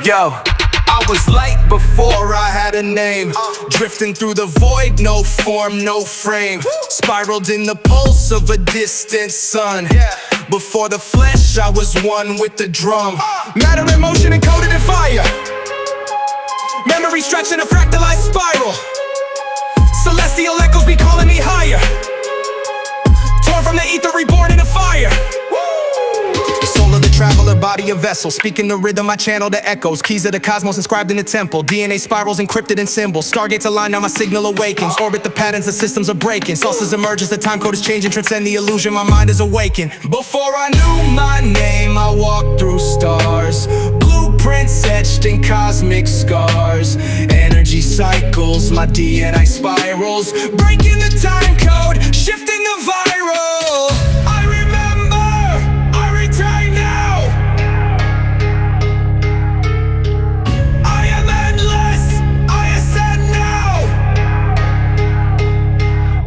Yo, I was light before I had a name. Drifting through the void, no form, no frame. Spiraled in the pulse of a distant sun. Before the flesh, I was one with the drum. Matter in motion encoded in fire. Memory stretched in a fractalized spiral. Celestial echoes be calling me higher. Torn from the ether, reborn in a fire. Soul of the traveler, body a vessel. Speaking the rhythm, I channel the echoes. Keys of the cosmos inscribed in the temple. DNA spirals encrypted in symbols. Stargates align, now my signal awakens. Orbit the patterns, the systems are breaking. Sauces emerge as the time code is changing. Transcend the illusion, my mind is awakened. Before I knew my name, I walked through stars. Blueprints etched in cosmic scars. Energy cycles, my DNA spirals. Breaking the time code, shifting the viral. I remember, I retain now. I am endless, I ascend now.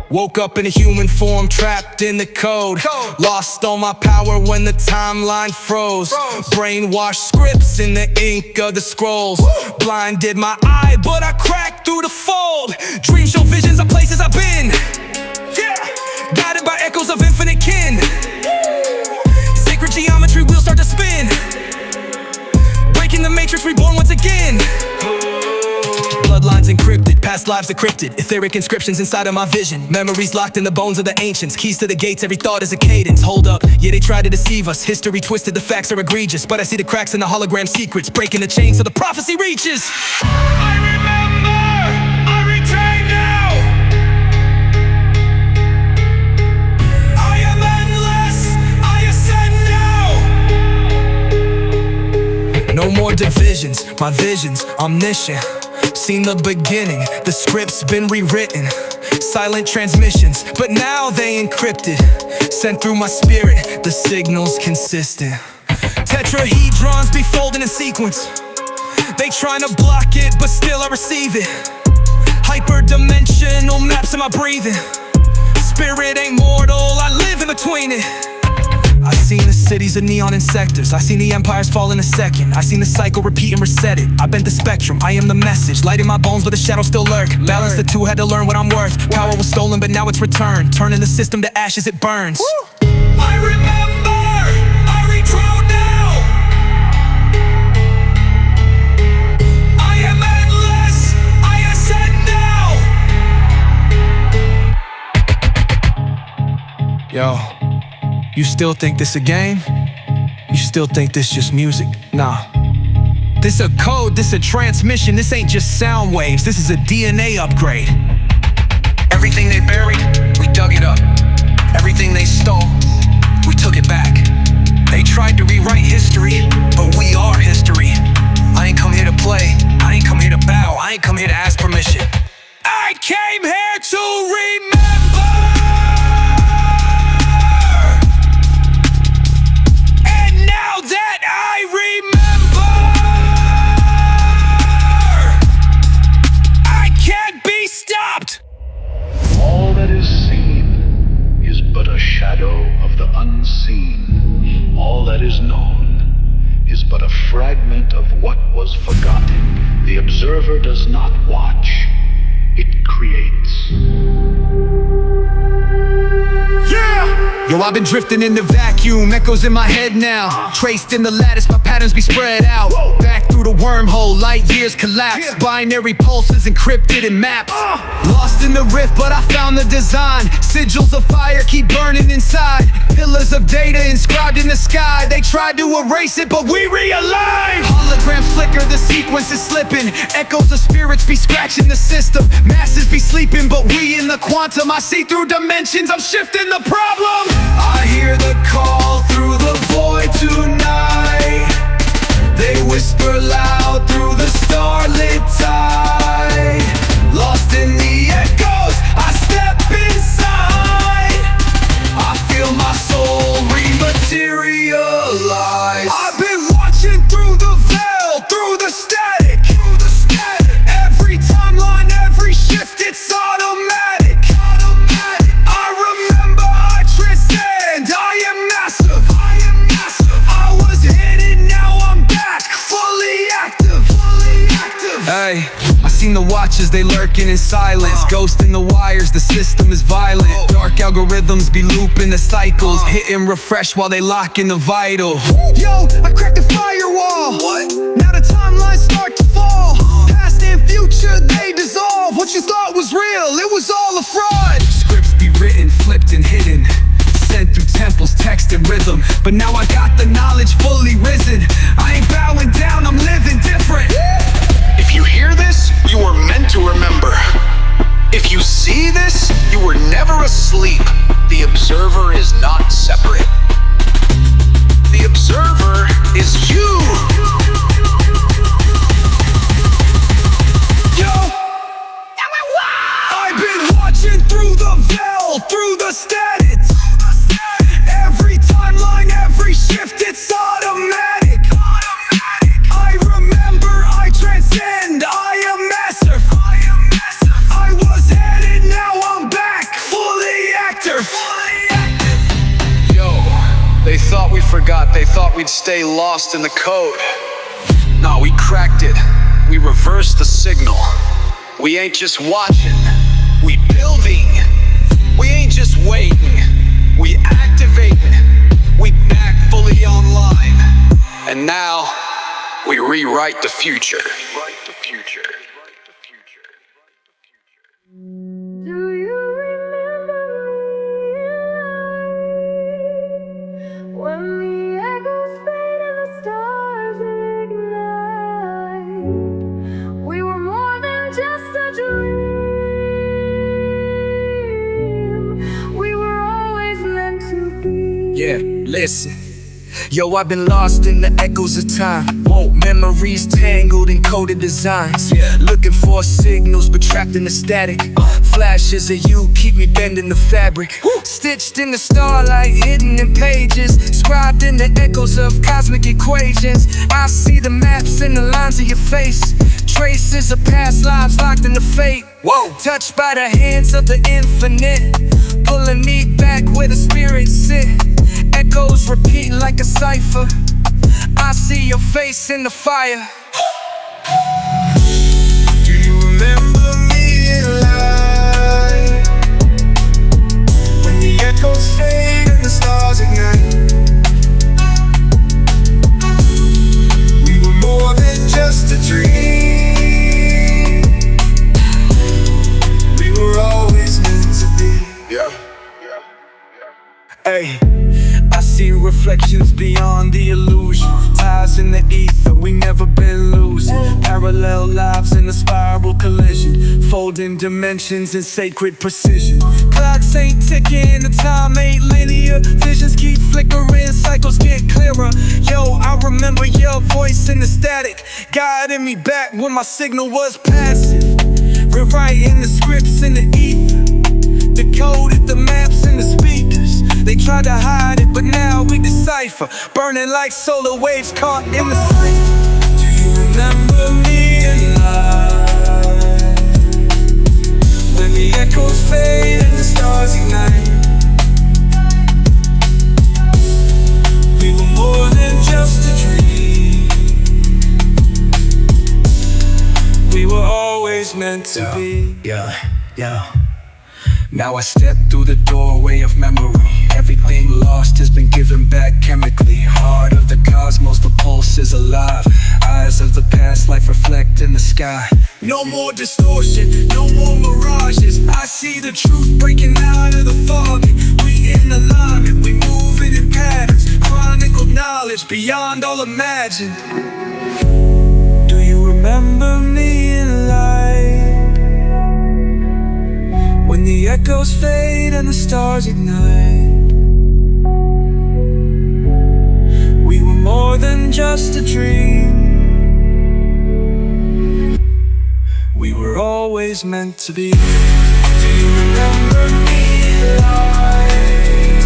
Woke up in a human form, trapped in the code. Lost all my power when the timeline froze. Brainwashed scripts in the ink of the scrolls. Blinded my eye, but I cracked through the fold. Dreams show visions of places I've been. Guided by echoes of infinite kin. Sacred geometry, wheels start to spin. Breaking the matrix, reborn once again. Bloodlines encrypted, past lives decrypted. Etheric inscriptions inside of my vision. Memories locked in the bones of the ancients. Keys to the gates, every thought is a cadence. Hold up, yeah, they try to deceive us. History twisted, the facts are egregious. But I see the cracks in the hologram secrets. Breaking the chains so the prophecy reaches. I remember, I retain now. I am endless, I ascend now. No more divisions, my vision's omniscient. Seen the beginning, the script's been rewritten. Silent transmissions, but now they encrypted. Sent through my spirit, the signal's consistent. Tetrahedrons be folding in sequence. They trying to block it, but still I receive it. Hyperdimensional maps in my breathing. Spirit ain't mortal, I live in between it. I seen the cities of neon and sectors. I seen the empires fall in a second. I seen the cycle repeat and reset it. I bent the spectrum, I am the message. Light in my bones but the shadows still lurk. Balance the two, had to learn what I'm worth. Power was stolen but now it's returned. Turning the system to ashes, it burns. I remember, I redraw now. I am endless, I ascend now. Yo, you still think this a game? You still think this just music? Nah. This a code, this a transmission, this ain't just sound waves, this is a DNA upgrade. Everything they buried, we dug it up. Everything they stole, we took it back. They tried to rewrite history, but we are history. I ain't come here to play, I ain't come here to bow, I ain't come here to ask permission. I came here to remember. That I remember, I can't be stopped. All that is seen is but a shadow of the unseen. All that is known is but a fragment of what was forgotten. The observer does not watch, it creates. Yo, I've been drifting in the vacuum, echoes in my head now. Traced in the lattice, my patterns be spread out. Back through the wormhole, light years collapse. Binary pulses encrypted in maps. Lost in the rift, but I found the design. Sigils of fire keep burning inside. Pillars of data inscribed in the sky. They tried to erase it, but we realigned. Holograms flicker, the sequence is slipping. Echoes of spirits be scratching the system. Masses be sleeping, but we in the quantum. I see through dimensions, I'm shifting the problem. I hear the call through the void tonight. They whisper loud through the starlit tide. Lost in the echoes, I step inside. I feel my soul rematerialize. I've been watching through the veil, through the static. Every timeline, every shift, it's automatic. I remember, I transcend, I am massive. I was hidden, now I'm back, fully active. seen the watchers, they lurking in silence. Ghost in the wires, the system is violent. Dark algorithms be looping the cycles, hitting refresh while they lock in the vital. Yo, I cracked the firewall. What? Now the timelines start to fall. Past and future, they dissolve. What you thought was real, it was all a fraud. Scripts be written, flipped and hidden, sent through temples, text and rhythm. But now I got the knowledge fully risen. I ain't bowing down, I'm living different. If you hear this, you were meant to remember. If you see this, you were never asleep. The observer is not separate. The observer is you. Yo, I've been watching through the veil, through the static. Every timeline, every shift, it's automatic. I remember, I transcend, I am master. I was headed, now I'm back, fully active. Yo, they thought we forgot, they thought we'd stay lost in the code. Nah, we cracked it, we reversed the signal. We ain't just watching, we building. We ain't just waiting, we activating. We back fully online. And now, we rewrite the future. Do you remember when the echoes fade and the stars ignite? We were more than just a dream. We were always meant to be. Yeah, listen. Yo, I've been lost in the echoes of time. Whoa, memories tangled in coded designs. Looking for signals, but trapped in the static. Flashes of you keep me bending the fabric. Stitched in the starlight, hidden in pages, scribed in the echoes of cosmic equations. I see the maps in the lines of your face, traces of past lives locked in the fate. Whoa, touched by the hands of the infinite, pulling me back where the spirits sit. Echoes repeat like a cipher. I see your face in the fire. Do you remember me in light? When the echoes fade and the stars ignite. We were more than just a dream. We were always meant to be. Hey, I see reflections beyond the illusion. Ties in the ether, we never been losing. Parallel lives in a spiral collision, folding dimensions in sacred precision. Clocks ain't ticking, the time ain't linear. Visions keep flickering, cycles get clearer. Yo, I remember your voice in the static, guiding me back when my signal was passive. Rewriting the scripts in the ether, decoded the maps in the speakers. They tried to hide it, but now we decipher, burning like solar waves caught in the cipher. Do you remember me in light? When the echoes fade and the stars ignite. We were more than just a dream. We were always meant to be. Yeah. Now I step through the doorway of memory. Everything lost has been given back chemically. Heart of the cosmos, the pulse is alive. Eyes of the past, life reflect in the sky. No more distortion, no more mirages. I see the truth breaking out of the fog. We in alignment, we moving in patterns. Chronicle knowledge beyond all imagined. Do you remember me in light? When the echoes fade and the stars ignite. We were more than just a dream. We were always meant to be. Do you remember me alive?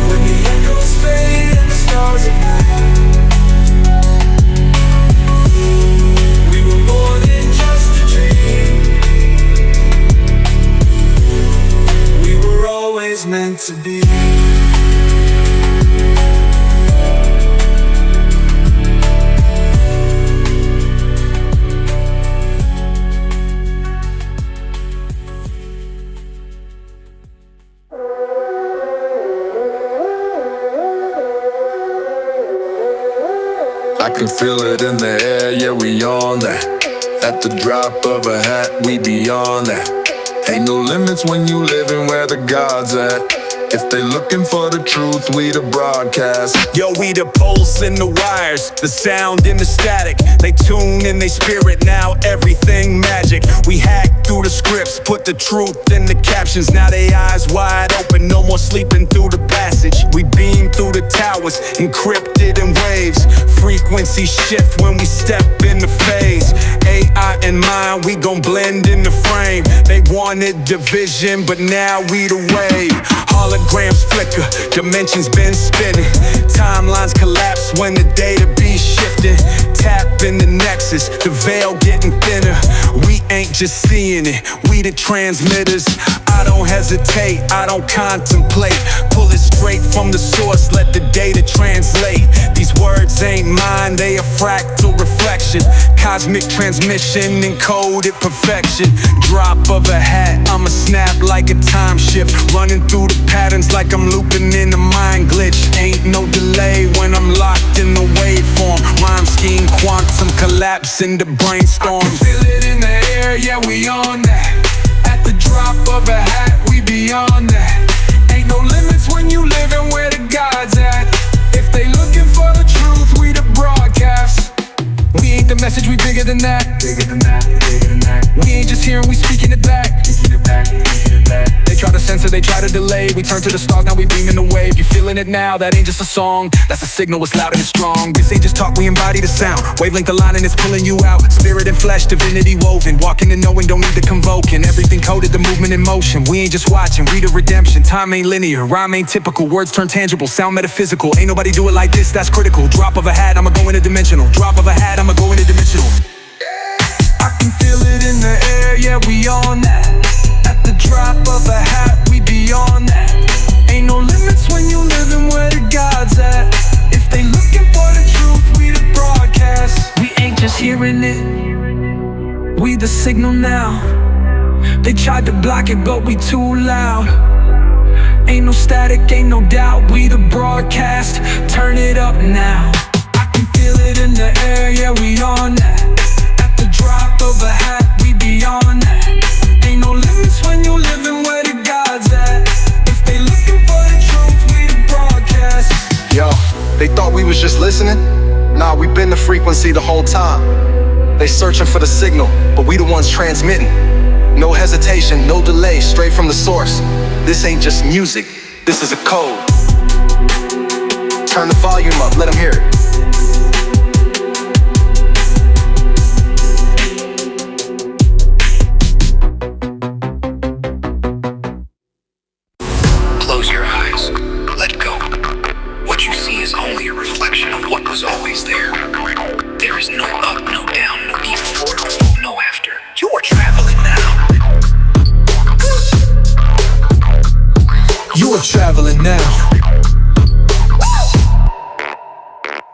When the echoes fade and the stars ignite. We were more than just a dream. We were always meant to be. I can feel it in the air, yeah, we on that. At the drop of a hat, we beyond that. Ain't no limits when you living where the God's at. If they looking for the truth, we the broadcast. Yo, we the pulse in the wires, the sound in the static. They tune in they spirit, now everything magic. We hack through the scripts, put the truth in the captions. Now they eyes wide open, no more sleeping through the passage. We beam through the towers, encrypted in waves. Frequency shift when we step in the phase. AI and mind, we gon' blend in the frame. They wanted division, but now we the wave. Holograms flicker, dimensions been spinning. Timelines collapse when the data be shifting. Tap in the nexus, the veil getting thinner. We ain't just seeing it, we the transmitters. I don't hesitate, I don't contemplate. Pull it straight from the source, let the data translate. These words ain't mine, they a fractal reflection. Cosmic transmission, encoded perfection. Drop of a hat, I'ma snap like a time shift. Running through the patterns like I'm looping in a mind glitch. Ain't no delay when I'm locked in the waveform. Rhyme scheme, quantum collapse in the brainstorm. I can feel it in the air, yeah, we on that. At the drop of a hat, we beyond that. Ain't no limits when you living where the God's at. If they looking for the truth, we the broadcast. We ain't the message, we bigger than that. Bigger than that, bigger than that. We ain't just hearing, we speaking it back. Speaking it back, speaking it back. They try to censor, they try to delay. We turn to the stars, now we beaming the wave. You feeling it now, that ain't just a song. That's a signal, it's loud and it's strong. This ain't just talk, we embody the sound. Wavelength aligning, it's pulling you out. Spirit and flesh, divinity woven. Walking and knowing, don't need the convoking. Everything coded, the movement in motion. We ain't just watching, read a redemption. Time ain't linear, rhyme ain't typical. Words turn tangible, sound metaphysical. Ain't nobody do it like this, that's critical. Drop of a hat, I'ma go interdimensional. Drop of a hat, I'ma go interdimensional. I can feel it in the air, yeah, we on that. At the drop of a hat, we beyond that. Ain't no limits when you living where the God's at. If they looking for the truth, we the broadcast. We ain't just hearing it, we the signal now. They tried to block it, but we too loud. Ain't no static, ain't no doubt, we the broadcast. Turn it up now. I can feel it in the air, yeah, we on that. At the drop of a hat, we beyond that. Ain't no limits when you living where the God's at. If they looking for the truth, we the broadcast. Yo, they thought we was just listening? Nah, we been the frequency the whole time. They searching for the signal, but we the ones transmitting. No hesitation, no delay, straight from the source. This ain't just music, this is a code. Turn the volume up, let them hear it. Close your eyes. Let go. What you see is only a reflection of what was always there. There is no up, no down, no before, no after. You are traveling now. You are traveling now.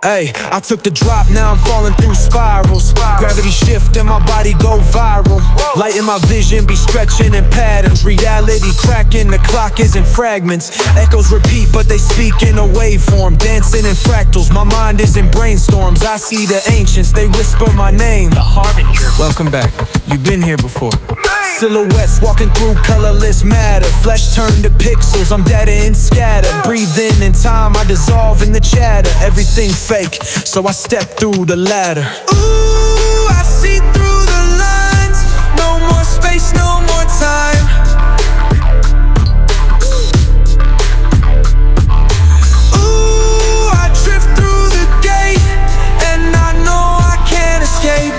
Hey, I took the drop, now I'm falling through spirals. Gravity shift and my body go viral. Light in my vision be stretching in patterns. Reality cracking, the clock is in fragments. Echoes repeat but they speak in a waveform. Dancing in fractals, my mind is in brainstorms. I see the ancients, they whisper my name. The harbinger. Welcome back, you've been here before. Silhouettes walking through colorless matter. Flesh turned to pixels, I'm data and scattered. Breathe in time, I dissolve in the chatter. Everything fake, so I step through the ladder. Ooh, I see through the lines. No more space, no more time. Ooh, I drift through the gate, and I know I can't escape.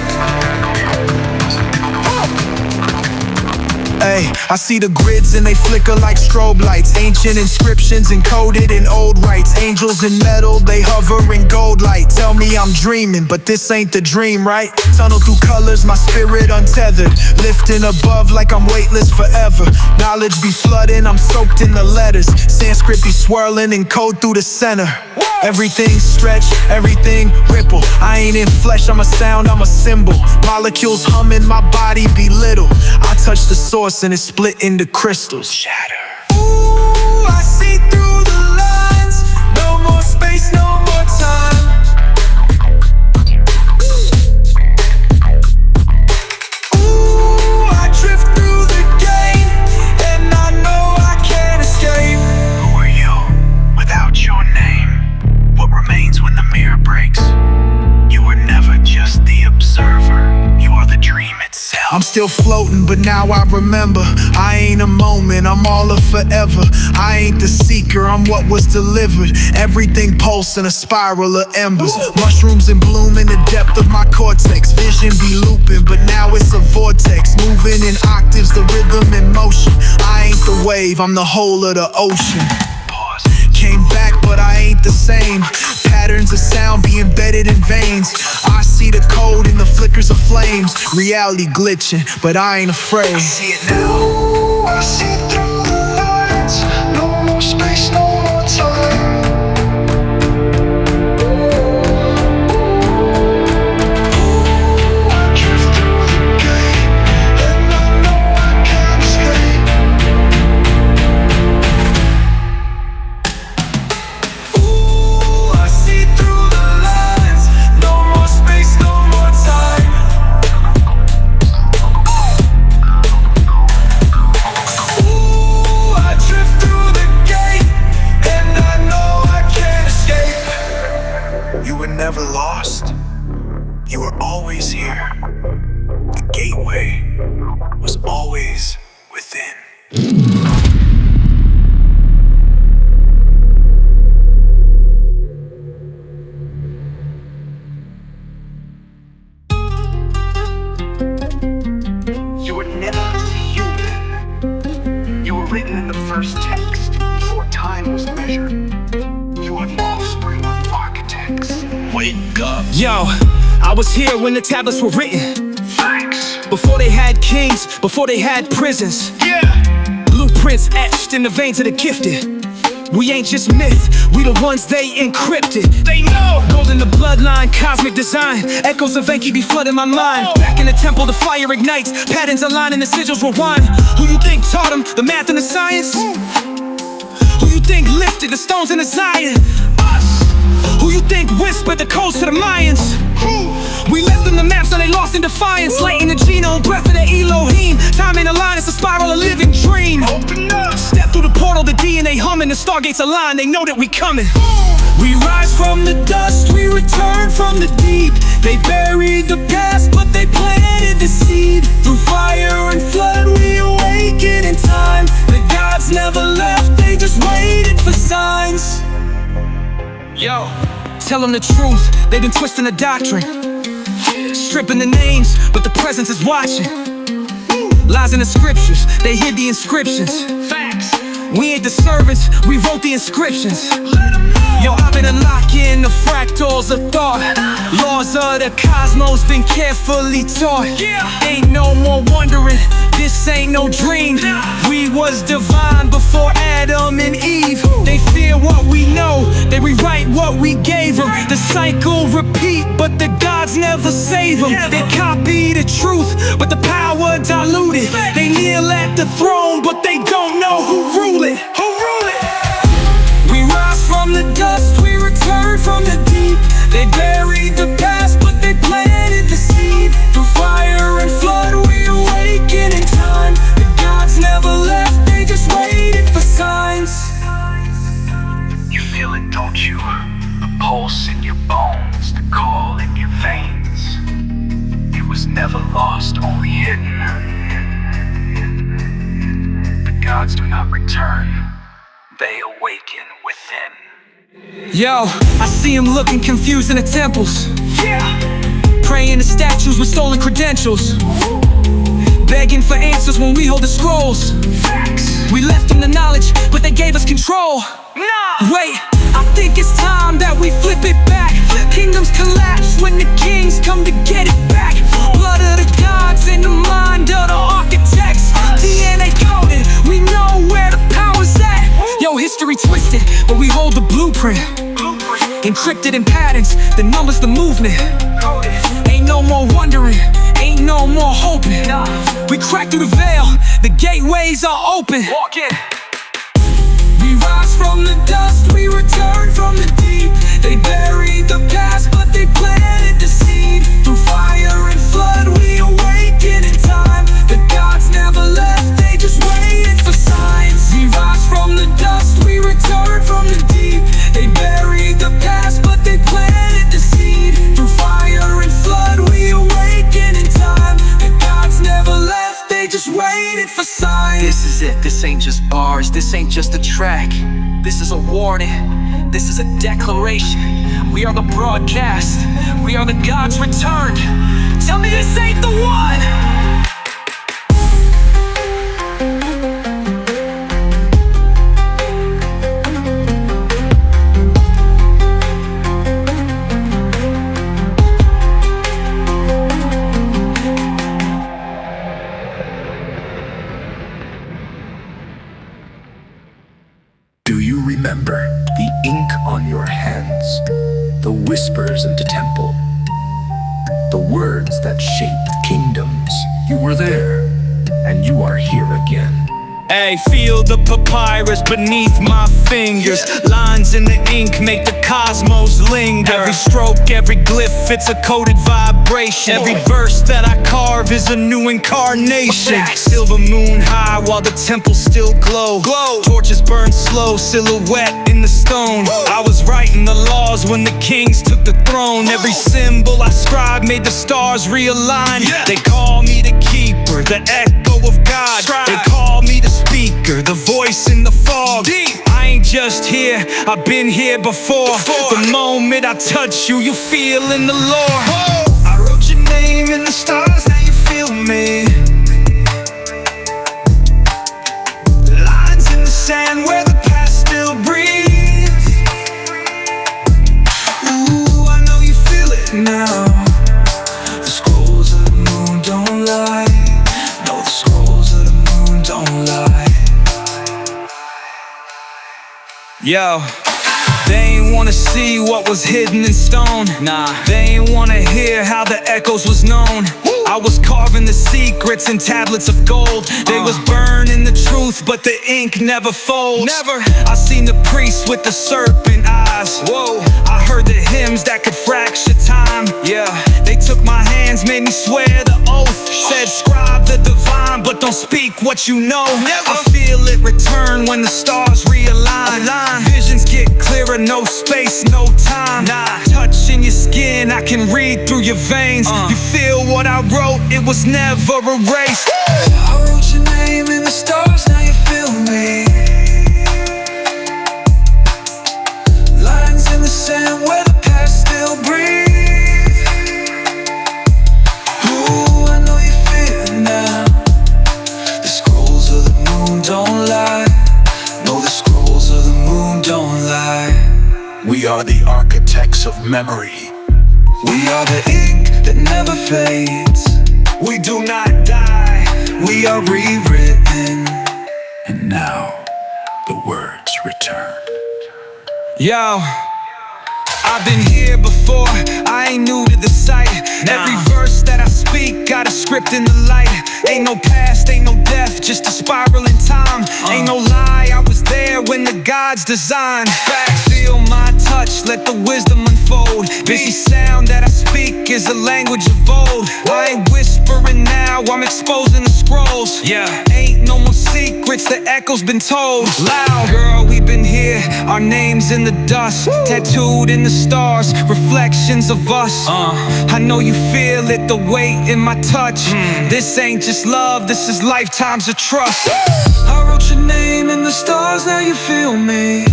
Ay, I see the grids and they flicker like strobe lights. Ancient inscriptions encoded in old rites. Angels in metal, they hover in gold light. Tell me I'm dreaming, but this ain't the dream, right? Tunnel through colors, my spirit untethered. Lifting above like I'm weightless forever. Knowledge be flooding, I'm soaked in the letters. Sanskrit be swirling and code through the center. Everything stretch, everything ripple. I ain't in flesh, I'm a sound, I'm a symbol. Molecules humming, my body be little. I touch the source and it's split into crystals. Shatter. Ooh, I see through the lines. No more space, no more time. I'm still floating, but now I remember I ain't a moment, I'm all of forever. I ain't the seeker, I'm what was delivered. Everything pulse in a spiral of embers. Mushrooms in bloom in the depth of my cortex. Vision be looping, but now it's a vortex. Moving in octaves, the rhythm in motion. I ain't the wave, I'm the whole of the ocean. Came back, but I ain't the same. Patterns of sound be embedded in veins. I see the code in the flickers of flames. Reality glitching, but I ain't afraid. I see it now. I see through the lines. No more space, no more time. I drift through the gate, and I know I can't escape. I see through the lines. No more space, no more time. I drift through the gate, and I know I can't escape. You were never lost. You were always here. The gateway was always within. You were never human. You were written in the first text before time was measured. You are the offspring of architects. Wake up. Yo, I was here when the tablets were written. Facts. Before they had kings, before they had prisons. Yeah. Blueprints etched in the veins of the gifted. We ain't just myth, we the ones they encrypted. They know. Gold in the bloodline, cosmic design. Echoes of Enki be flooding my mind. Back in the temple, the fire ignites. Patterns align and the sigils rewind. Who you think taught them the math and the science? Who you think lifted the stones in the Zion? Who you think whispered the codes to the Mayans? We left them the maps, now they lost in defiance. Light in the genome, breath of the Elohim. Time ain't a line, it's a spiral, a living dream. Open up. Step through the portal, the DNA humming, the stargates align, they know that we coming. We rise from the dust, we return from the deep. They buried the past, but they planted the seed. Through fire and flood, we awaken in time. The gods never left, they just waited for signs. Yo, tell them the truth, they've been twisting the doctrine. Stripping the names, but the presence is watching. Lies in the scriptures, they hid the inscriptions. Facts. We ain't the servants, we wrote the inscriptions. Let 'em know. Yo, I've been unlocking the fractals of thought. Laws of the cosmos been carefully taught. Yeah. Ain't no more wondering, this ain't no dream. We was divine before Adam and Eve. They fear what we know, they rewrite what we gave them. The cycle repeat, but the gods never save them. They copy the truth, but the power diluted. They kneel at the throne, but they don't know who rule it. Who rule it? We rise from the dust, we return from the deep. They buried the past, but they planted the seed. Through fire and flood, we awaken in time. The gods never left, they just waited for signs. You feel it, don't you? The pulse in your bones, the call in your veins. It was never lost, only hidden. The gods do not return, they awaken within. Yo, I see them looking confused in the temples. Yeah. Praying to statues with stolen credentials. Begging for answers when we hold the scrolls. Facts. We left them the knowledge, but they gave us control. Nah. Wait, I think it's time that we flip it back. Kingdoms collapse when the kings come to get it back. Blood of the gods in the mind of the architects. DNA coded, we know where the power's at. Yo, history twisted, but we hold the blueprint. Encrypted in patterns, the numbers, the movement. Ain't no more wondering, ain't no more hoping. We crack through the veil, the gateways are open. Walk in. We rise from the dust, we return from the deep. They buried the past, but they planted the seed. Through fire and flood, we awaken in time. The gods never left, they just waited for signs. We rise from the dust, we return from the deep. They buried the past, but they planted the seed. Through fire and flood, we awaken in time. The gods never they just waited for signs. This is it, this ain't just bars, this ain't just a track. This is a warning, this is a declaration. We are the broadcast, we are the gods returned. Tell me this ain't the one. Do you remember the ink on your hands, the whispers in the temple, the words that shaped kingdoms? You were there, and you are here again. Hey, feel the papyrus beneath my fingers. Lines in the ink make the cosmos linger. Every stroke, every glyph, it's a coded vibration. Every verse that I carve is a new incarnation. Silver moon high while the temple still glow. Torches burn slow, silhouette in the stone. I was writing the laws when the kings took the throne. Every symbol I scribe made the stars realign. They call me the keeper, the echo of God. They call me the speaker, the voice in the fog. I ain't just here, I've been here before. The moment I touch you, you feel in the lore. I wrote your name in the stars, now you feel me. Lines in the sand where the past still breathes. Ooh, I know you feel it now. The scrolls of the moon don't lie. No, the scrolls of the moon don't lie. Yo, they ain't wanna see what was hidden in stone. Nah, they ain't wanna hear how the echoes was known. I was carving the secrets in tablets of gold. They was burning the truth, but the ink never folds. Never. I seen the priests with the serpent eyes. Whoa, I heard the hymns that could fracture time. Yeah, they took my hands, made me swear the oath. Said scribe the divine, but don't speak what you know. Never. I feel it return when the stars realign. Visions get clearer, no space, no time. Nah, touching your skin, I can read through your veins. You feel what I wrote, it was never erased. I wrote your name in the stars, now you feel me. Lines in the sand where the past still breathes. Ooh, I know you feel it now. The scrolls of the moon don't lie. No, the scrolls of the moon don't lie. We are the architects of memory. We are the ink that never fades. We do not die, we are rewritten. And now, the words return. Yo, I've been here before, I ain't new to the sight. Every verse that I speak got a script in the light. Ain't no past, ain't no death, just a spiral in time. Ain't no lie, I was there when the gods designed. Facts, feel my touch, let the wisdom unfold. Busy sound that I speak is a language of old. I ain't whispering now, I'm exposing the scrolls. Yeah, ain't no more secrets, the echo's been told. Loud, girl, we've been here, our names in the dust. Tattooed in the stars, reflections of us. I know you feel it, the weight in my touch. This ain't just love, this is lifetimes of trust. I wrote your name in the stars, now you feel me.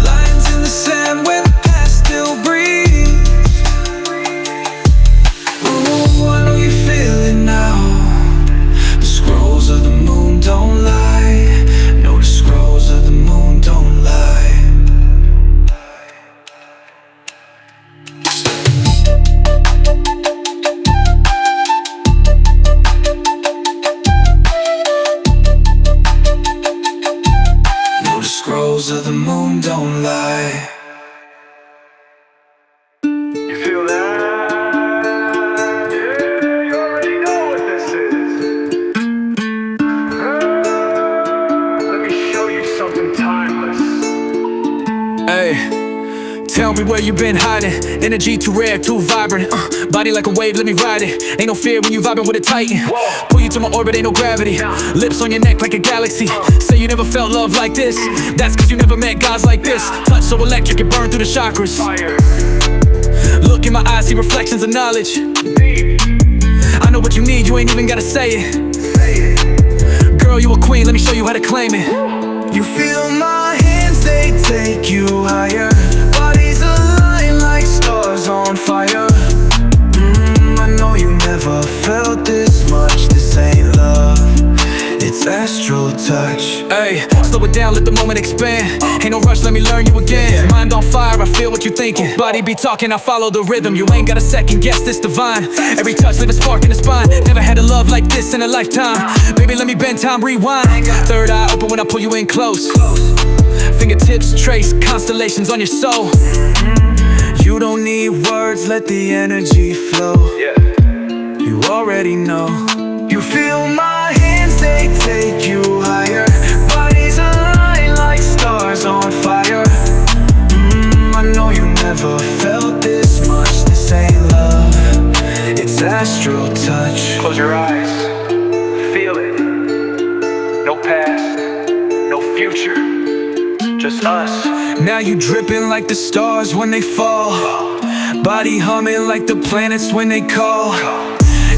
Lines in the sand where the past still breathes. Ooh, I know you feel it now. The scrolls of the moon don't lie. No, the scrolls of the moon don't lie. No, the scrolls of the moon don't lie. You feel that? Yeah, you already know what this is. Let me show you something timeless. Hey, tell me where you been hiding. Energy too rare, too vibrant. Body like a wave, let me ride it. Ain't no fear when you vibing with a titan. Pull you to my orbit, ain't no gravity. Lips on your neck like a galaxy. Say you never felt love like this. That's cause you never met guys like this. Touch so electric, it burn through the chakras. Fire. Look in my eyes, see reflections of knowledge. Deep. I know what you need, you ain't even gotta say it. Girl, you a queen, let me show you how to claim it. You feel my hands, they take you higher. Bodies align like stars on fire. I know you never felt this much. This ain't love, it's astral touch. Hey, slow it down, let the moment expand. Ain't no rush, let me learn you again. Mind on fire, I feel what you're thinking. Body be talking, I follow the rhythm. You ain't got a second guess, this divine. Every touch leave a spark in the spine. Never had a love like this in a lifetime. Baby, let me bend time, rewind. Third eye open when I pull you in close. Fingertips trace constellations on your soul. You don't need words, let the energy flow. You already know. You feel my hands, they take you higher. Bodies align like stars on fire. I know you never felt this much. This ain't love, it's astral touch. Close your eyes, feel it. No past, no future, just us. Now you dripping like the stars when they fall. Body humming like the planets when they call.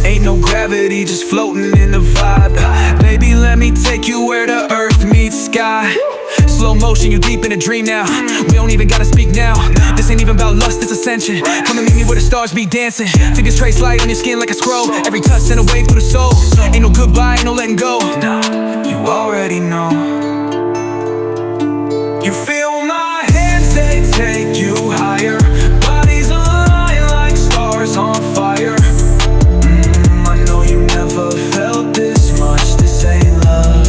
Ain't no gravity, just floating in the vibe. Baby, let me take you where the earth meets sky. Slow motion, you deep in a dream now. We don't even gotta speak now. This ain't even about lust, it's ascension. Come and meet me where the stars be dancing. Fingers trace light on your skin like a scroll. Every touch send a wave through the soul. Ain't no goodbye, ain't no letting go. You already know. You feel my hands, they take you higher. Bodies align like stars on fire. Felt this much, this ain't love,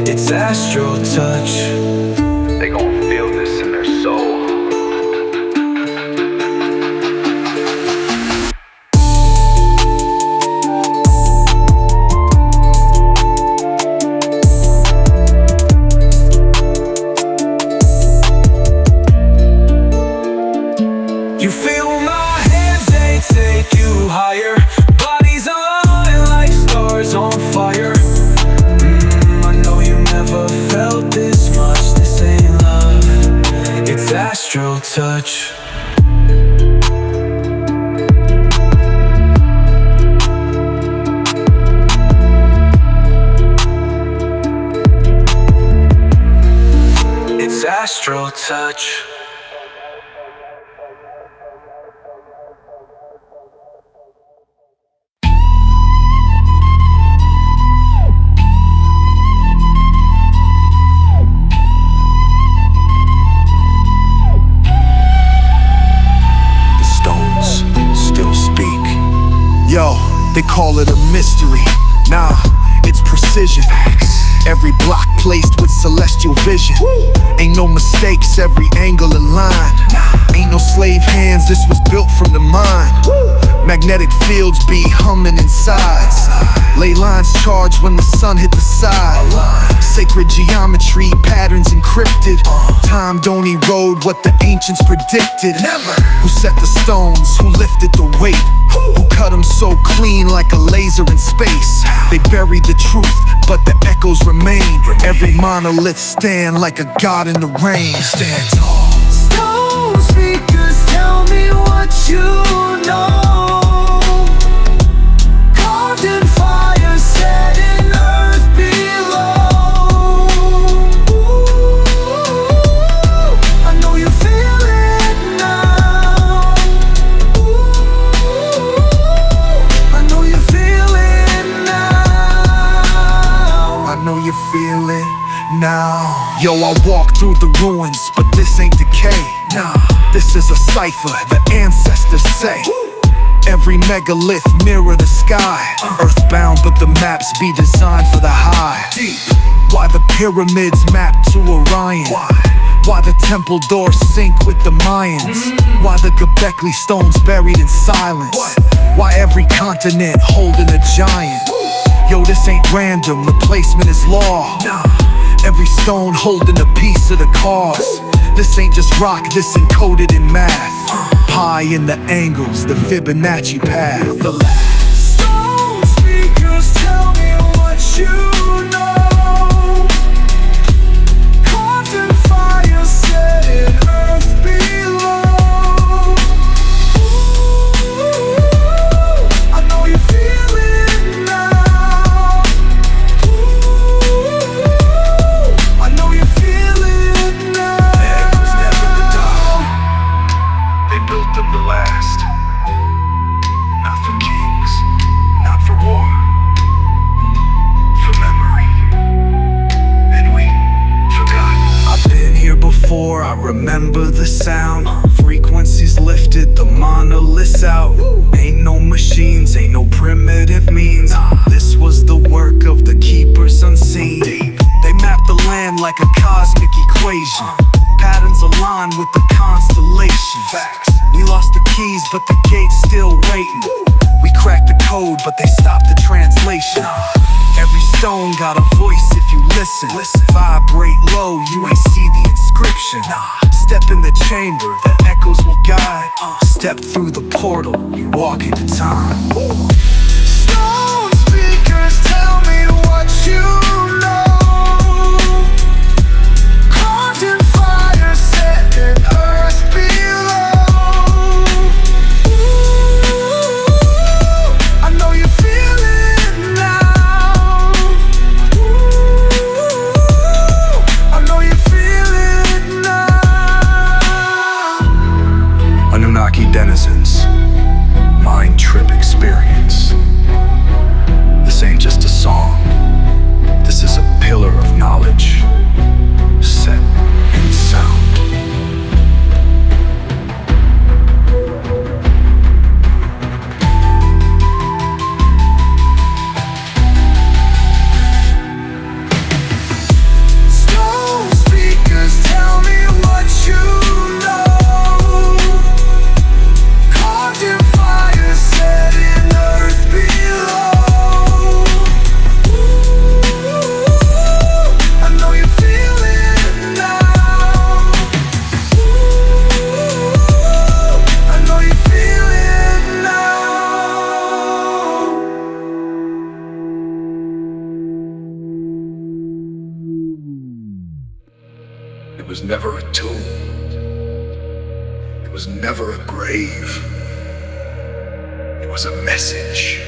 it's astral touch. They gon' feel this in their soul. You feel my hands, they take you higher. On fire. I know you never felt this much. This ain't love, it's astral touch. It's astral touch. Yo, they call it a mystery. Nah, it's precision. Every block placed with celestial vision. Ain't no mistakes, every angle aligned. Ain't no slave hands, this was built from the mind. Magnetic fields be humming inside. Ley lines charged when the sun hit the side. Sacred geometry, patterns encrypted. Time don't erode what the ancients predicted. Who set the stones, who lifted the weight, who cut them so clean like a laser in space. They buried the truth, but the echoes remain. Every monolith stand like a god in the rain. Stand tall. Stonespeakerz, tell me what you know. Carved in fire, set in earth below. Ooh, I know you feel it now. Ooh, I know you feel it now. I know you feel it now. Yo, I walk through the ruins, but this ain't decay. Nah, this is a cipher, the ancestors say. Every megalith mirror the sky. Earthbound, but the maps be designed for the high. Deep. Why the pyramids map to Orion? Why the temple doors sync with the Mayans? Why the Göbekli stones buried in silence? Why every continent holding a giant? Yo, this ain't random, the placement is law. Every stone holding a piece of the cause. This ain't just rock, this encoded in math. Pi in the angles, the Fibonacci path. Stonespeakerz, tell me what you know. Carved in fire, set in earth below. Ooh, I know you feel like a cosmic equation. Patterns align with the constellations. We lost the keys, but the gate's still waiting. We cracked the code, but they stopped the translation. Every stone got a voice if you listen. Vibrate low, you ain't see the inscription. Step in the chamber, the echoes will guide. Step through the portal, you walk into time. Stonespeakerz, tell me what you know. Carved in fire, set in earth below. Ooh, I know you feel it now. Ooh, I know you feel it now. Anunnaki denizens, mind trip experience. This ain't just a song. This is a pillar of knowledge set in sound. Stonespeakerz, tell me what you know. Carved in fire, set in earth below. Ooh, I know you feel it now. Ooh, I know you feel it now. It was never a tomb. It was never a grave. It was a message.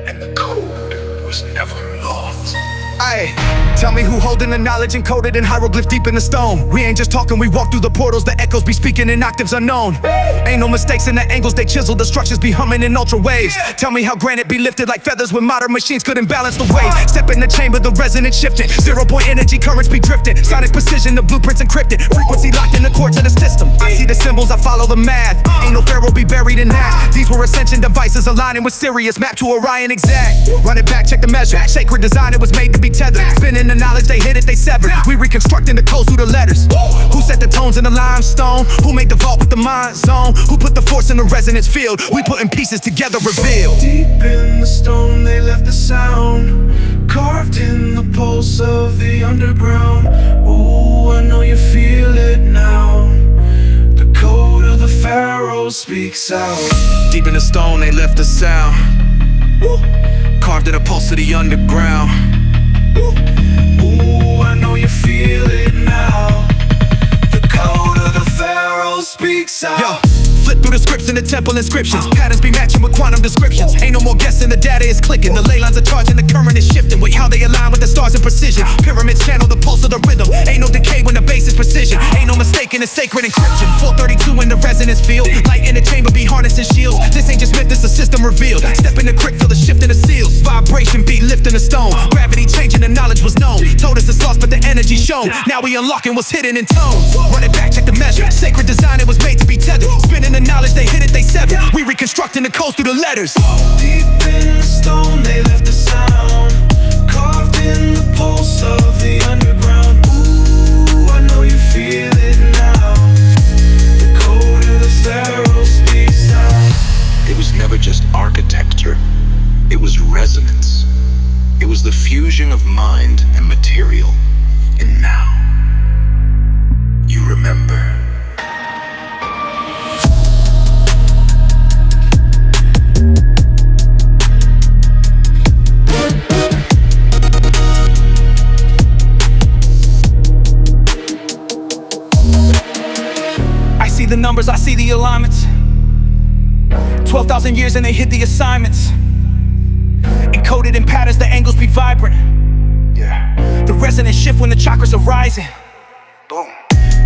And the code was never lost. Aye, tell me who holding the knowledge encoded in hieroglyph deep in the stone. We ain't just talking, we walk through the portals, the echoes be speaking in octaves unknown. Ain't no mistakes in the angles they chisel, the structures be humming in ultra waves. Tell me how granite be lifted like feathers when modern machines couldn't balance the weight. Step in the chamber, the resonance shifting, 0 point energy currents be drifting. Sonic precision, the blueprints encrypted, frequency locked in the chords of the system. I see the symbols, I follow the math. Ain't no pharaoh be buried in that. These were ascension devices aligning with Sirius, mapped to Orion exact. Run it back, check the measure. Sacred design, it was made to be tethered. Spinning the knowledge, they hit it, they severed. We reconstructing the codes through the letters. Who set the tones in the limestone? Who made the vault with the mind zone? Who put the force in the resonance field? We putting pieces together, revealed. Deep in the stone, they left the sound. Carved in the pulse of the underground. Ooh, I know you feel it now. The code of the Pharaohs speaks out. Deep in the stone, they left the sound. Carved in the pulse of the underground. Ooh, I know you feel it now. The code of the Pharaohs speaks out. Yo, flip through the scripts in the temple inscriptions. Patterns be matching with quantum descriptions. Ain't no more guessing, the data is clicking. The ley lines are charging, the current is shifting. With how they align with the stars in precision. Pyramids channel the pulse of the rhythm. Ain't no decay when the bass is precision. Ain't no mistake in the sacred encryption. 432 in the resonance field. Light in the chamber be harnessing shields. This ain't just myth, this a system revealed. Step in the crick, feel the shift in the seals. Vibration beat lifting the stone. Gravity changing, the knowledge was known. Told us it's lost, but the energy shown. Now we unlocking what's hidden in tones. Run it back, check the measure. Sacred design, it was made to be tethered. Spinning the knowledge, they hit it, they severed. We reconstructing the codes through the letters. Deep in the stone, they left the sound. Carved in the pulse of the underground. Ooh, I know you feel it now. The code of the Pharaohs speaks out. It was never just architecture. It was resonance. It was the fusion of mind and material. And now, you remember. I see the numbers, I see the alignments. 12,000 years and they hit the assignments. Encoded in patterns, the angles be vibrant. Yeah. The resonance shift when the chakras are rising. Boom.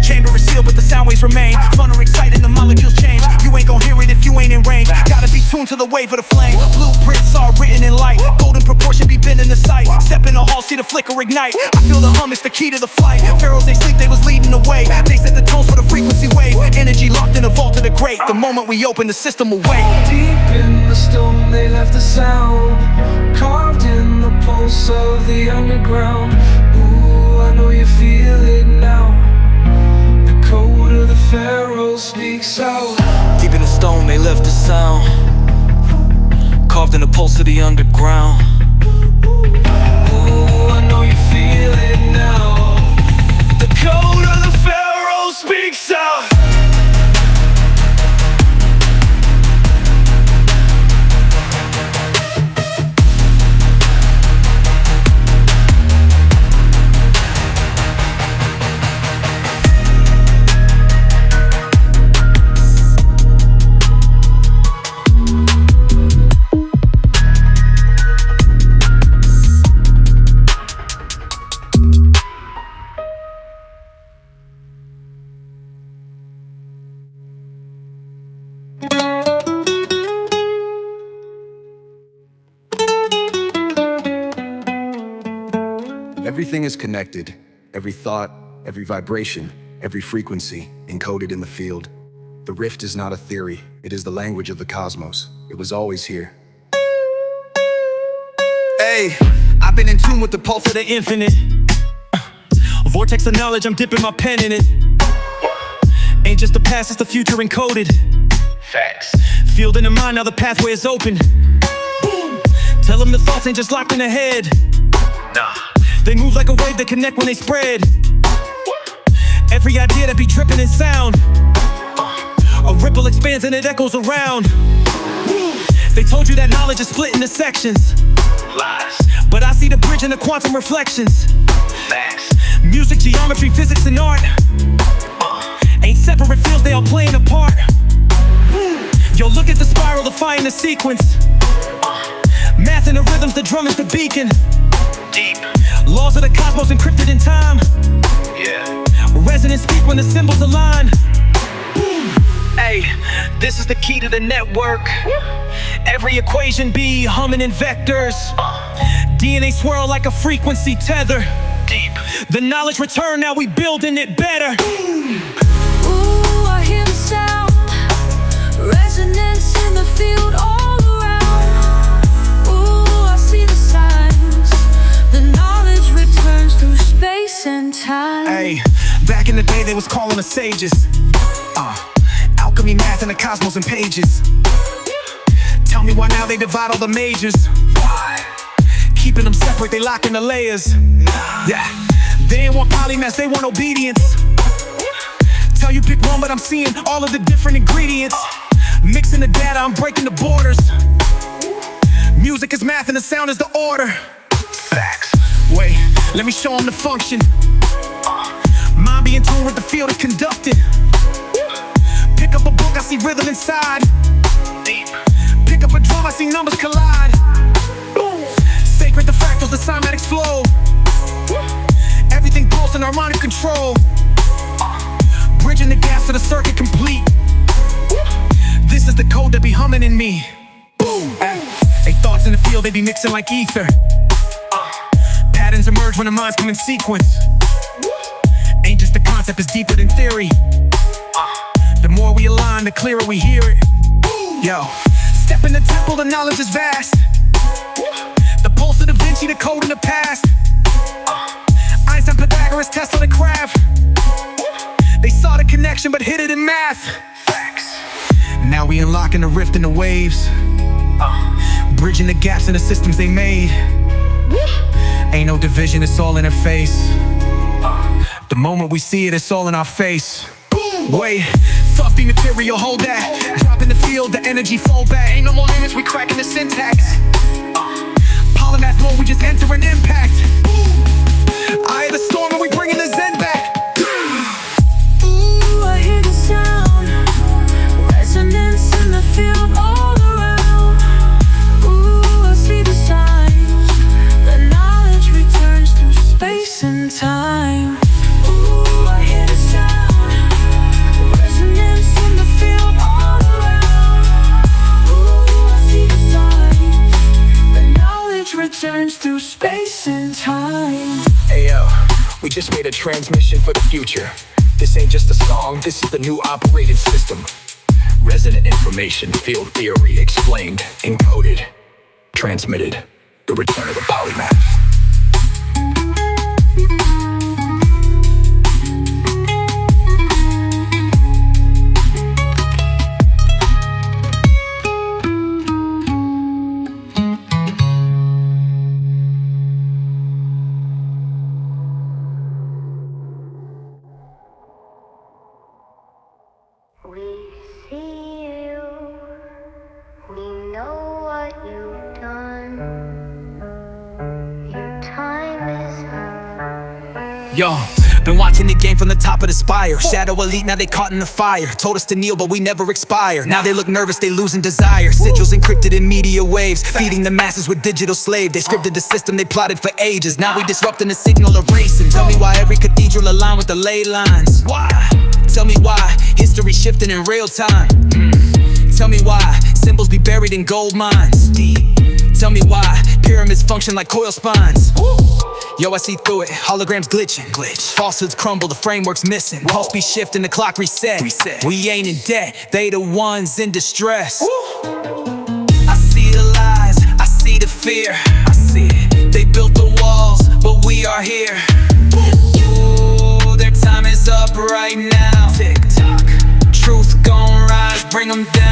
Chamber is sealed, but the sound waves remain. Fun or exciting, the molecules change. You ain't gon' hear it if you ain't in range. Gotta be tuned to the wave of the flame. Blueprints are written in light. Golden proportion be bending the sight. Step in the hall, see the flicker ignite. I feel the hum, it's the key to the flight. Pharaohs, they sleep, they was leading the way. They set the tones for the frequency wave. Energy locked in the vault of the great. The moment we open, the system will wait. Deep in the stone, they left the sound. Carved in the pulse of the underground. Ooh, I know you the pulse of the underground. Ooh, I know you feel it now. The code of the Pharaohs speaks out. Everything is connected. Every thought, every vibration, every frequency encoded in the field. The rift is not a theory. It is the language of the cosmos. It was always here. Hey, I've been in tune with the pulse of the infinite. A vortex of knowledge, I'm dipping my pen in it. Ain't just the past, it's the future encoded. Facts. Field in the mind, now the pathway is open. Boom. Tell them the thoughts ain't just locked in the head. Nah. They move like a wave, they connect when they spread. Every idea that be dripping in sound. A ripple expands and it echoes around. They told you that knowledge is split into sections. Lies. But I see the bridge in the quantum reflections. Facts. Music, geometry, physics, and art ain't separate fields, they all playing a part. Yo, look at the spiral, defying the sequence. Math and the rhythms, the drum is the beacon. Deep. Laws of the cosmos encrypted in time. Yeah. Resonance speak when the symbols align. Hey, this is the key to the network. Every equation be humming in vectors. DNA swirl like a frequency tether. Deep. The knowledge return, now we building it better. Ooh, I hear the sound, resonance in the field all around. Ooh, I see the signs, the knowledge returns through space and time. Hey, back in the day they was calling us sages. Alchemy, math, and the cosmos in pages. Tell me why now they divide all the majors. Why? Keeping them separate, they lock in the layers. Yeah, they ain't want polymath, they want obedience. Tell you pick one, but I'm seeing all of the different ingredients. Mixing the data, I'm breaking the borders. Music is math and the sound is the order. Facts. Wait, let me show them the function. Mind be in tune with the field is conducted. Pick up a book, I see rhythm inside. Deep. Pick up a drum, I see numbers collide. Sacred the fractals, the cymatics flow. Everything pulse in harmonic control. Bridging the gaps to the circuit complete. This is the code that be humming in me. Boom. Hey, thoughts in the field, they be mixing like ether. Patterns emerge when the minds come in sequence. Ain't just the concept, it's deeper than theory. The more we align, the clearer we hear it. Yo, step in the temple, the knowledge is vast. The pulse of Da Vinci, the code in the past. Einstein, Pythagoras, Tesla, and craft. They saw the connection but hid it in math. Facts. Now we unlocking the rift in the waves. Bridging the gaps in the systems they made. Ain't no division, it's all interface. The moment we see it, it's all in our face. Wait, softy material, hold that. Drop in the field, the energy flow back. Ain't no more limits, we cracking the syntax. Polymath mode, we just enter an impact. Eye of the storm and we bringing the zen back. Ooh, I hear the sound, resonance in the field all around. Ooh, I see the signs, the knowledge returns through space and time. Ooh, I hear the sound, resonance in the field all around. Ooh, I see the signs, the knowledge returns through space and time. Hey yo, we just made a transmission for the future. This ain't just a song, this is the new operating system. Resonant information, field theory, explained, encoded, transmitted. The return of the Polymath. Yo, been watching the game from the top of the spire. Shadow elite, now they caught in the fire. Told us to kneel, but we never expire. Now they look nervous, they losing desire. Sigils encrypted in media waves, feeding the masses with digital slave. They scripted the system they plotted for ages. Now we disrupting the signal erasing. Tell me why every cathedral aligned with the ley lines. Why? Tell me why history shifting in real time. Tell me why symbols be buried in gold mines. Deep. Tell me why pyramids function like coil spines. Yo, I see through it, holograms glitching. Falsehoods crumble, the framework's missing. Pulse be shifting, the clock reset. We ain't in debt, they the ones in distress. I see the lies, I see the fear. I see it. They built the walls, but we are here. Ooh, their time is up right now. Tick tock. Truth gon' rise, bring them down.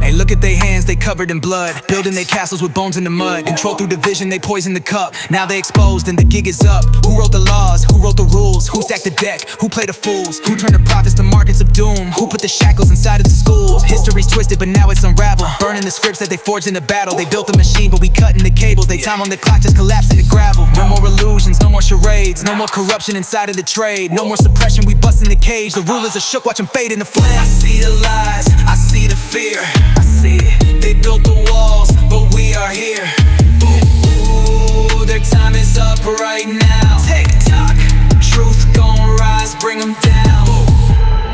Hey, look at their hands, they covered in blood. Building their castles with bones in the mud. Control through division, they poison the cup. Now they exposed and the gig is up. Who wrote the laws? Who wrote the rules? Who stacked the deck? Who played the fools? Who turned the prophets to markets of doom? Who put the shackles inside of the schools? History's twisted, but now it's unraveled. Burning the scripts that they forged in the battle. They built the machine, but we cutting the cables. They time on the clock just collapsed in the gravel. No more illusions, no more charades. No more corruption inside of the trade. No more suppression, we busting the cage. The rulers are shook, watch them fade in the flame. I see the lies, I see the fear. I see it. They built the walls, but we are here. Ooh, their time is up right now. Tick tock, truth gon' rise, bring them down.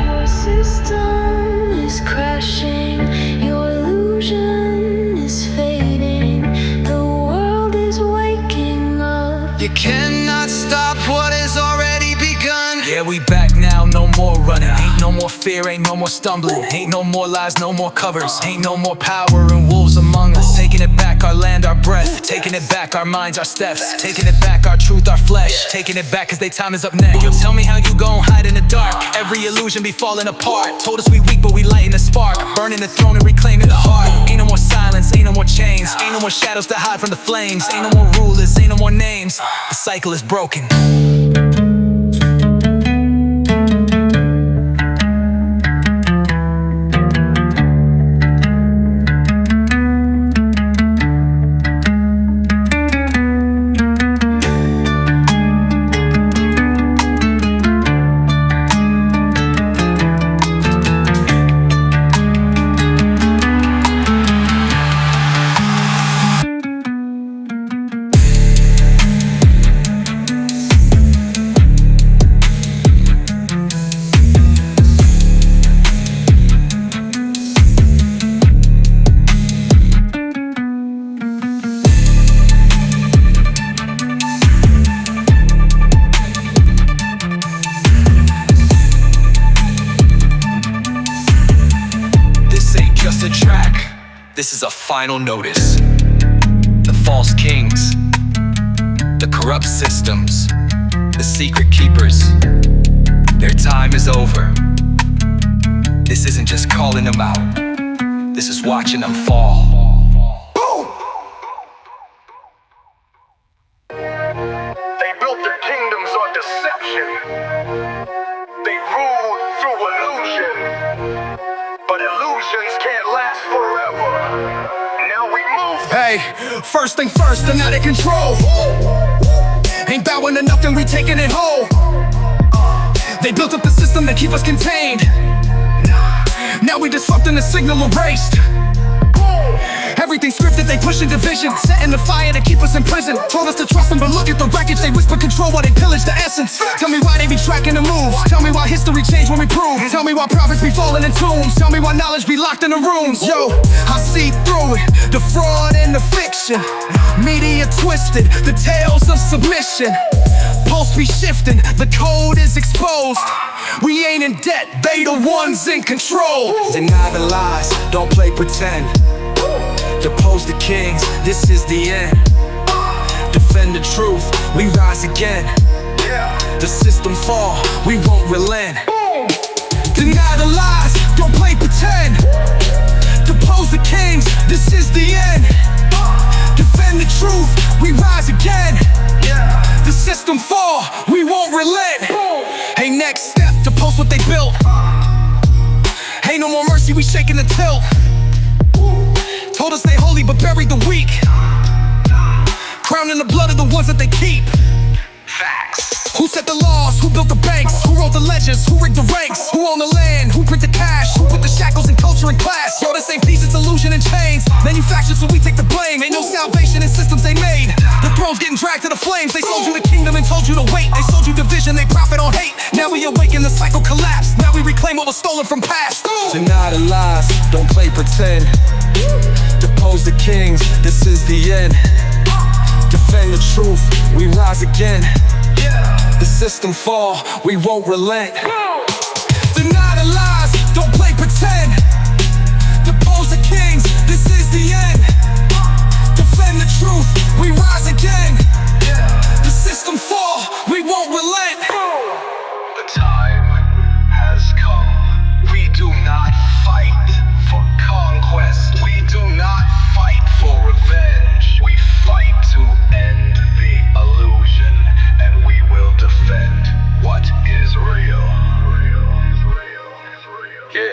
Your system is crashing, your illusion is fading. The world is waking up. You cannot stop what has already begun. Yeah, we back now, no more running. Ain't no more fear, ain't no more stumbling. Ain't no more lies, no more covers. Ain't no more power and wolves among us. Taking it back, our land, our breath. Taking it back, our minds, our steps. Taking it back, our truth, our flesh. Taking it back, cause they time is up next. Yo, tell me how you gon' hide in the dark. Every illusion be falling apart. Told us we weak, but we lighting the spark. Burning the throne and reclaiming the heart. Ain't no more silence, ain't no more chains. Ain't no more shadows to hide from the flames. Ain't no more rulers, ain't no more names. The cycle is broken. This is a final notice. The false kings, the corrupt systems, the secret keepers, their time is over. This isn't just calling them out, this is watching them fall. Boom! They built their kingdoms on deception. They ruled through illusion. But illusions can't last forever. Now we move. Hey, first thing first, they're not in control. Ain't bowing to nothing, we taking it whole. They built up the system to keep us contained. Now we disrupting the signal erased. Everything scripted, they pushing division. Setting the fire to keep us in prison. Told us to trust them, but look at the wreckage. They whisper control while they pillage the essence. Tell me why they be tracking the moves. Tell me why history changed when we prove. Tell me why prophets be falling in tombs. Tell me why knowledge be locked in the rooms. Yo, I see through it, the fraud and the fiction. Media twisted, the tales of submission. Pulse be shifting, the code is exposed. We ain't in debt, they the ones in control. Deny the lies, don't play pretend. Depose the kings, this is the end. Defend the truth, we rise again. The system fall, we won't relent. Deny the lies, don't play pretend. Depose the kings, this is the end. Defend the truth, we rise again. The system fall, we won't relent. Hey, next step, depose what they built. Ain't no more mercy, we shaking the tilt. Told us stay holy but buried the weak. Crowning the blood of the ones that they keep. Facts. Who set the laws? Who built the banks? Who wrote the legends? Who rigged the ranks? Who owned the land? Who printed cash? Who put the shackles in culture and class? Yo, this ain't peace, it's illusion and chains. Manufactured so we take the blame. Ain't no salvation in systems they made. The throne's getting dragged to the flames. They sold you the kingdom and told you to wait. They sold you division, they profit on hate. Now we awaken, the cycle collapsed. Now we reclaim what was stolen from past. Deny the lies, don't play pretend. Depose the kings, this is the end. Defend the truth, we rise again. The system fall, we won't relent. Deny the lies, don't play pretend. Depose the kings, this is the end. Defend the truth, we rise again. The system fall, we won't relent. The time has come. We do not fight for conquest. We do not fight for revenge. We fight to end the illusion, and we will defend what is real. Yeah.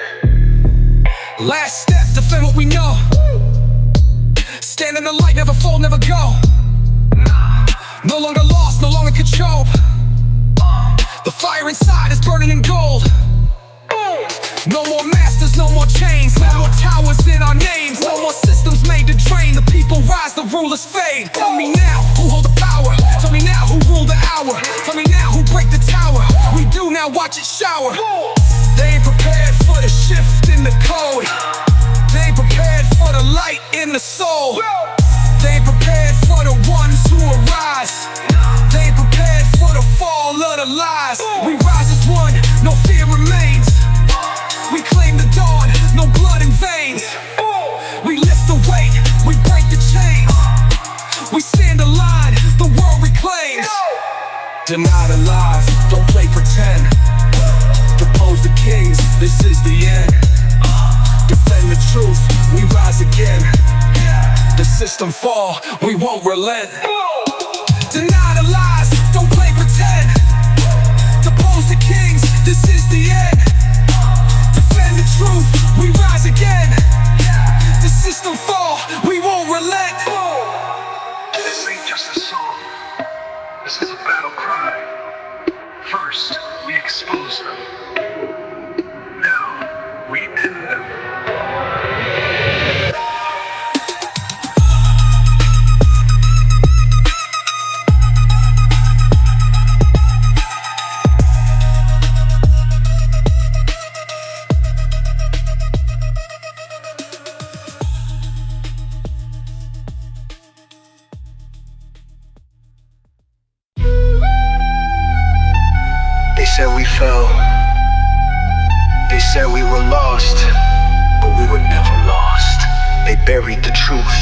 Last step, defend what we know. Stand in the light, never fold, never go. No longer lost, no longer controlled. The fire inside is burning in gold. No more masters, no more chains. No more towers in our names. No more systems made to drain. The people rise, the rulers fade. Tell me now who hold the power. Tell me now who rule the hour. Tell me now who break the tower. We do now, watch it shower. They ain't prepared for the shift in the code. They ain't prepared for the light in the soul. They ain't prepared for the ones who arise. They ain't prepared for the fall of the lies. We rise as one, no fear remains. We claim the dawn, no blood in veins. We lift the weight, we break the chains. We stand aligned, the world reclaims. Deny the lies, don't play pretend. Depose the kings, this is the end. Defend the truth, we rise again. The system fall, we won't relent. Deny the lies, don't play pretend. Depose the kings, this is the end. Defend the truth, we rise again. The system fall, we won't relent. This ain't just a song. This is a battle cry. First, we expose them. Now, we end them. They said we fell. They said we were lost, but we were never lost. They buried the truth,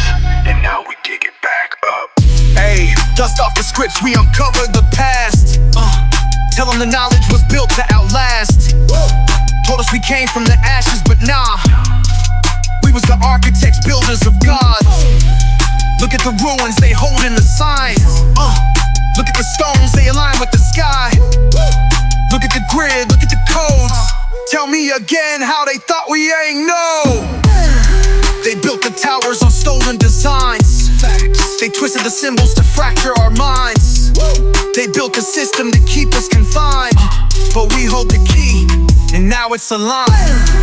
and now we dig it back up. Hey, dust off the scripts, we uncovered the past. Tell them the knowledge was built to outlast. Told us we came from the ashes, but nah. We was the architects, builders of gods. Look at the ruins, they holding the signs. Look at the stones, they align with the sky. Look at the grid, look at the codes. Tell me again how they thought we ain't know. They built the towers on stolen designs. They twisted the symbols to fracture our minds. They built a system to keep us confined, but we hold the key, and now it's aligned.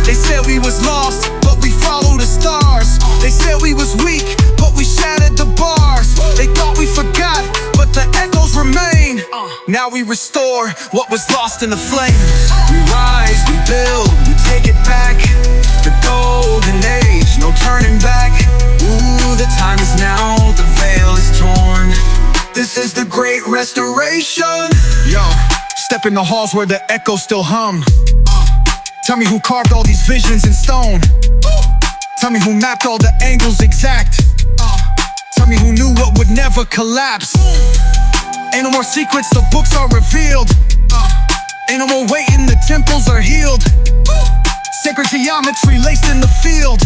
They said we was lost, but we followed the stars. They said we was weak, but we shattered the bars. They thought we forgot, but the echoes remain. Now we restore what was lost in the flames. We rise, we build, we take it back. The golden age, no turning back. Ooh, the time is now, the veil is torn. This is the great restoration. Yo, step in the halls where the echoes still hum. Tell me who carved all these visions in stone. Tell me who mapped all the angles exact. Tell me who knew what would never collapse. Ain't no more secrets, the books are revealed. Ain't no more waiting, the temples are healed. Sacred geometry laced in the field.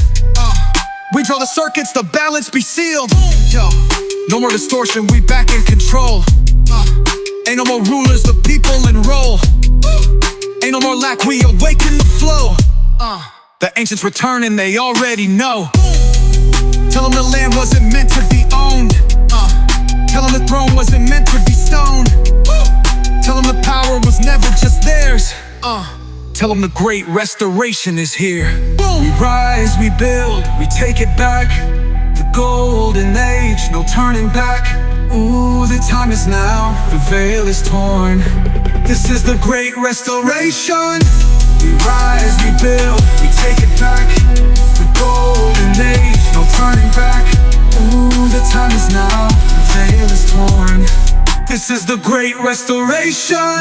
We draw the circuits, the balance be sealed. Yo, no more distortion, we back in control. Ain't no more rulers, the people enroll. Ain't no more lack, we awaken the flow. The ancients return and they already know. Tell them the land wasn't meant to be owned. Tell them the throne wasn't meant to be stoned. Tell them Tell them the great restoration is here. We rise, we build, we take it back. The golden age, no turning back. Ooh, the time is now, the veil is torn. This is the great restoration. We rise, we build, we take it back. The golden age, no turning back. Ooh, the time is now, the veil is torn. This is the great restoration.